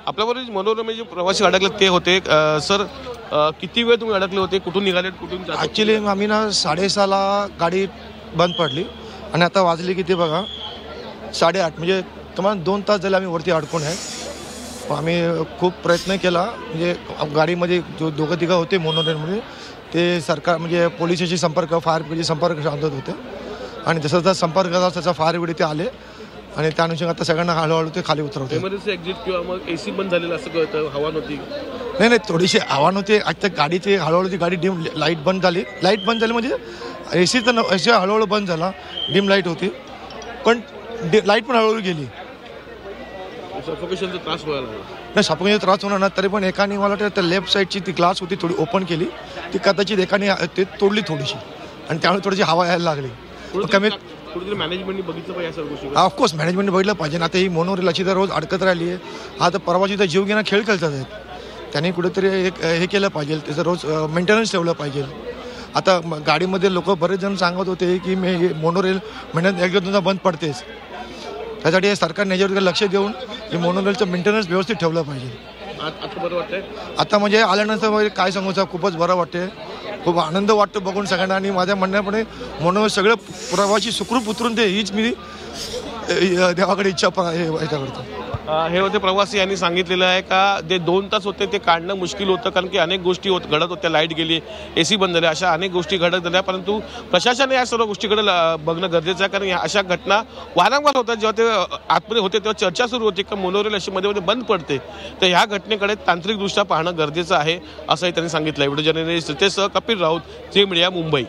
आपल्याबरोबर मनोरमे जे प्रवासी अडकले ते होते सर, किती वेळ तुम्ही अडकले होते, कुठून निघाले, कुठून? ॲक्च्युली आम्ही ना 6:30ला गाडी बंद पडली आणि आता वाजली किती बघा 8:30, म्हणजे तुम्हाला 2 तास झाले आम्ही वरती अडकून आहे. आम्ही खूप प्रयत्न केला, म्हणजे गाडीमध्ये जो दोघं तिघं होते मोनोरेलमध्ये ते सरकार म्हणजे पोलिसांशी संपर्क, फायर ब्रिगेडशी संपर्क साधत होते आणि जसा संपर्क झाला तसा फायर ब्रिगेड ते आले आणि त्या अनुषंगाने आता सगळ्यांना हळूहळू ते खाली उतरवते. इमर्जन्सी एक्झिट किंवा मग एसी बंद झालेलं असं कळतं, हवा नव्हती? नाही, थोडीशी हवा नव्हती. आता गाडीची हळूहळू ती गाडी डिम लाईट बंद झाली म्हणजे एसी तर एसी हळूहळू बंद झाला, डिम लाईट होती पण लाईट पण हळूहळू गेली. सफोकेशनचा त्रास व्हायला लागला? नाही, सफोकेशनचा त्रास होणार ना, तरी पण एकाने मला वाटतं लेफ्ट साईडची ती ग्लास होती थोडी ओपन केली, ती कदाचित एकाने ते तोडली थोडीशी आणि त्यामुळे थोडीशी हवा यायला लागली. कमी मॅनेजमेंटने बघितलं पाहिजे सर गोष्टी? ऑफकोर्स मॅनेजमेंटने बघितलं पाहिजे ना. आता ही मोनोरेल अशी तर रोज अडकत राहिली आहे. हा तर परवाची तर जीव घेणं खेळ खेळतात आहेत. त्यांनी कुठेतरी हे केलं पाहिजे, त्याचं रोज मेंटेनन्स ठेवलं पाहिजे. आता गाडीमध्ये लोक बरेच जण सांगत होते की मी मोनोरेल महिन्यात एकदा दोनदा बंद पडतेच, त्यासाठी सरकारने याच्यावर लक्ष देऊन हे मोनोरेलचं मेंटेनन्स व्यवस्थित ठेवलं पाहिजे. आता बरं वाटतंय? आता म्हणजे आल्यानंतर काय सांगू सर, खूपच बरं वाटते, खूप आनंद वाटतो बघून सगळ्यांना. आणि माझ्या म्हणण्याप्रमाणे मोनोरेल सगळं प्रवासी सुखरूप उतरून ते हीच मी देवाकडे इच्छा करतो. हे होते प्रवासी, यांनी सांगितलेलं आहे का जे 2 तास होते ते काढणं मुश्किल होतं, कारण की अनेक गोष्टी घडत होत्या. लाईट गेली, एसी बंद झाली, अशा अनेक गोष्टी घडत झाल्या. परंतु प्रशासनाने या सर्व गोष्टीकडे बघणं गरजेचं आहे, कारण अशा घटना वारंवार होतात. जेव्हा ते आतमध्ये होते तेव्हा चर्चा सुरू होती की मोनोरेल अशी मध्ये मध्ये बंद पडते, तर ह्या घटनेकडे तांत्रिकदृष्ट्या पाहणं गरजेचं आहे असंही त्यांनी सांगितलं. Video journalist Ritesh Kapil Raut, Zee media, Mumbai.